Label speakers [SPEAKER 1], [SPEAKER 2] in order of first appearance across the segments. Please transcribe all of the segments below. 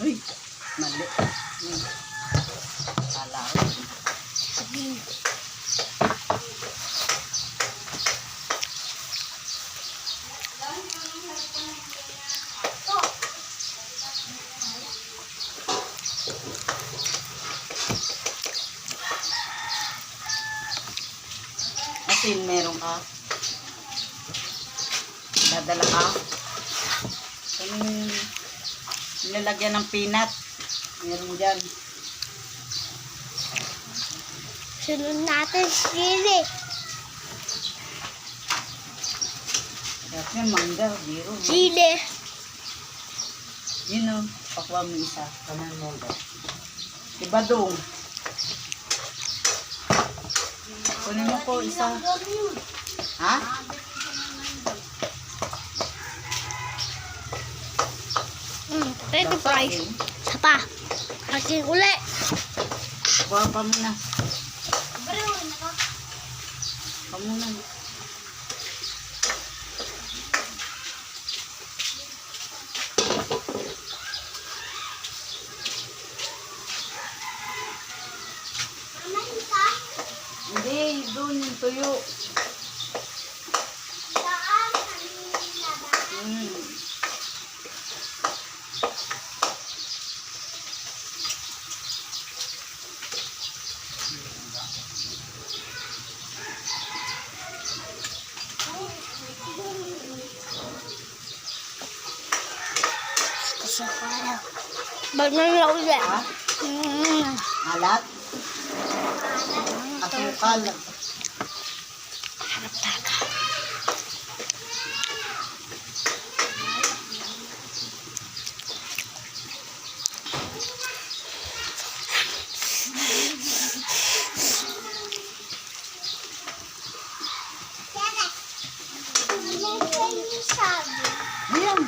[SPEAKER 1] Uy, mali. Kala ko. Asin, meron ka? Dadala ka? Kung nilalagyan ng peanut, meron dyan.
[SPEAKER 2] Sunod natin sili.
[SPEAKER 1] Kaya yung mangga, biro. No?
[SPEAKER 2] Sili.
[SPEAKER 1] Yun o, pakuha mo isa. Kaman mo ba? Iba doon. Kunin mo po isa. Ha?
[SPEAKER 2] Pwede price. Isa pa. Akin uli.
[SPEAKER 1] Kuha pa muna. Pa muna. Hindi, doon yung tuyo.
[SPEAKER 2] Bag na lang ulit.
[SPEAKER 1] Ha? Alat? Asukal. Ayan.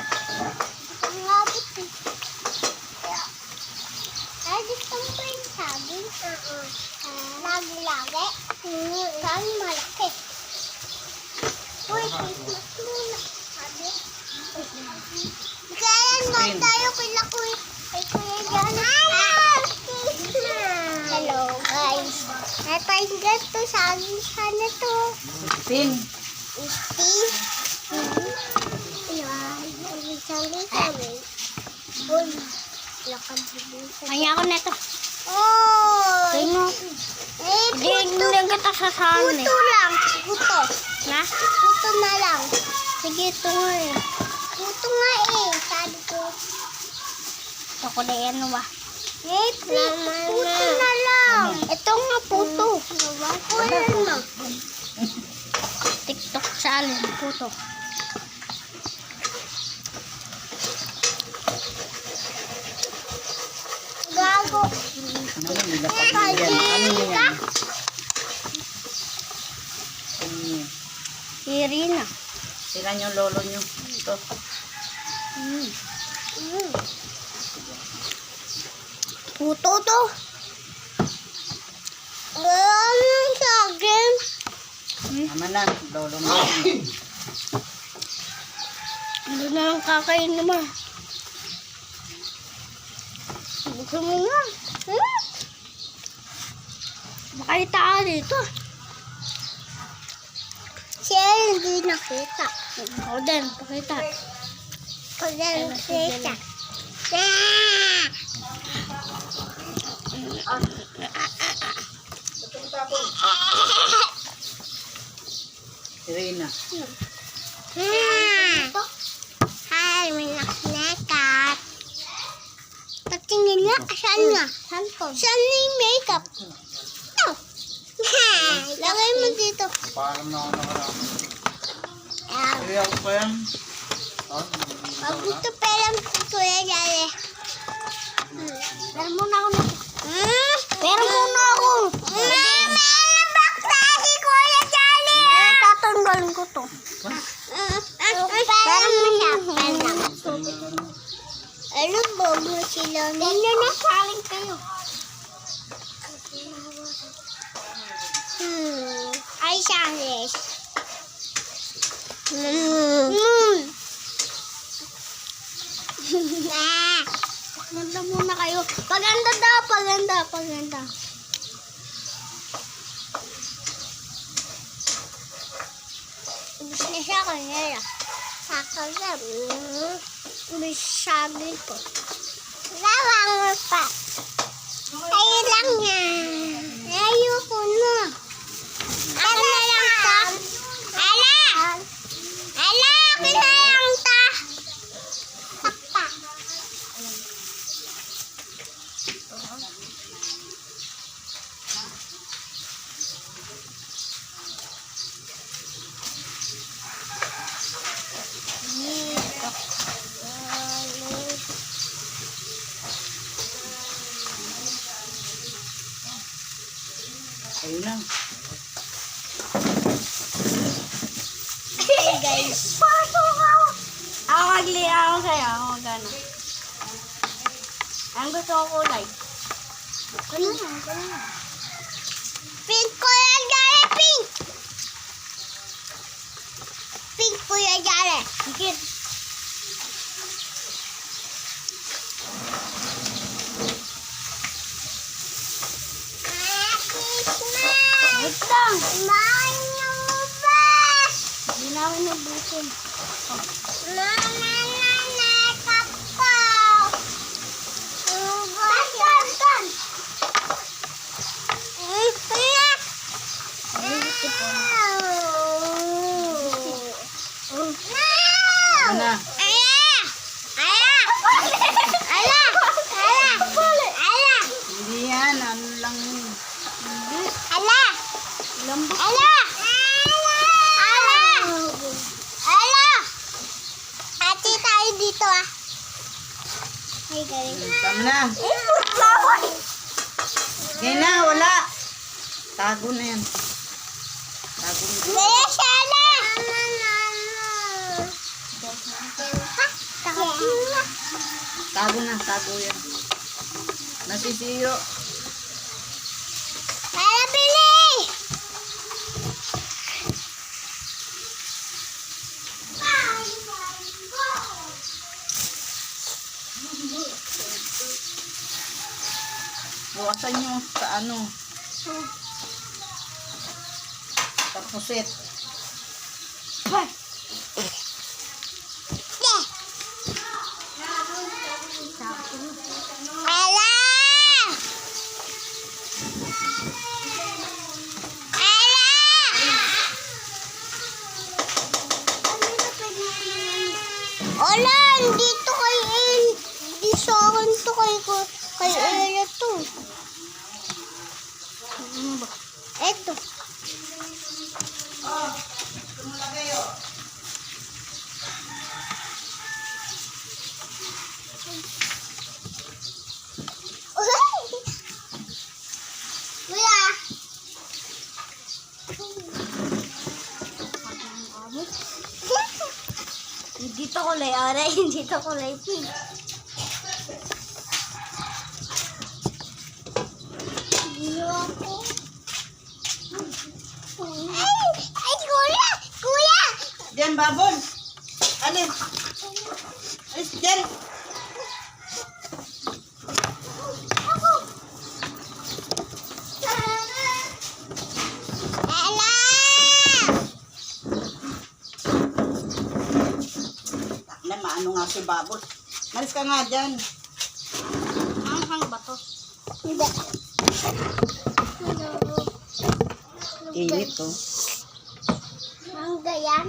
[SPEAKER 2] Lagi-lagi. Kami malaki. Uy, Christmas muna. Sabi. Kaya naman tayo kila Kuya Jana. Hello guys. Natayang gato sa akin sana to.
[SPEAKER 1] Pin.
[SPEAKER 2] Steve. Uy, lakad din. Kaya ako neto. Oh! Tingnan. Hindi kita sasahan eh. Puto lang. Puto. Na? Puto na lang. Sige, ito nga eh. Puto nga eh. Sabi ko. Ito ko na yan ba? Eh, puto na lang. Ito nga puto. Wala na. TikTok sa alin. Puto. Gago.
[SPEAKER 1] Ano yun? Nilapag mo yan. Ano yun yan?
[SPEAKER 2] Irina.
[SPEAKER 1] Sila yung lolo nyo. Ito.
[SPEAKER 2] Puto to. Ano sa akin?
[SPEAKER 1] Tama na. Lolo mo.
[SPEAKER 2] Ano na lang kakain naman. Gusto mo nga. Makita ka dito. Siya hindi nakita. Ako din, pakita. Ako din nakita.
[SPEAKER 1] Irina.
[SPEAKER 2] Hi, may naknekat. Patingin nga, saan nga? Saan na yung makeup? Ito. Lagay mo dito.
[SPEAKER 1] Parang na ako nakarami.
[SPEAKER 2] Ayan.
[SPEAKER 1] Kaya ako pa yan.
[SPEAKER 2] Pag gusto pelang Kuya Jale. Pero muna ako nito. Pero muna ako. Meron bakla si Kuya Jale. Tatanggalin ko to. Pero muna. Ano ba mo sila? Hindi na saling kayo. Ay, Charles. Maganda muna kayo. Paganda daw, paganda, paganda. Ubus na siya kanina. Sakalam. Ubus sabi ko. Lawang mo pa. Ayun lang yan. Ayoko na. Ala lang ta. Ala! Ala! Kinalang ta. Takpa. Dito.
[SPEAKER 1] Ayun lang.
[SPEAKER 2] Hey guys. Ako magliya ako sa'yo. Ako magano. Ang gusto ko kulay. Ano na? Pink ko yan, Gare! Pink! Pink ko yan, Gare. Higit. Wait lang. Kumain niyo mo ba? Hindi namin nabutin.
[SPEAKER 1] Ano na? Hindi yan. Ano lang yun.
[SPEAKER 2] Ate tayo dito ah. Ay, galing.
[SPEAKER 1] Tama na. Sige na, wala. Tago na yan. Tago na.
[SPEAKER 2] Kaya siya na.
[SPEAKER 1] Tago na, tago yan. Nasisiyo.
[SPEAKER 2] Para bili.
[SPEAKER 1] Bukasan nyo sa ano. Sa puset.
[SPEAKER 2] Ala! Ala, dito kay El. Di sa akin to kay Ella to. Eto. Kuya. Dito kulay orange, dito kulay pink. Ay, kuya! Kuya!
[SPEAKER 1] Diyan, babon. Alin? Alis, diyan.
[SPEAKER 2] Ella!
[SPEAKER 1] Na, maano nga si babon. Malis ka nga dyan.
[SPEAKER 2] Hanghang ba to? Hindi.
[SPEAKER 1] Init to.
[SPEAKER 2] Mangga yan.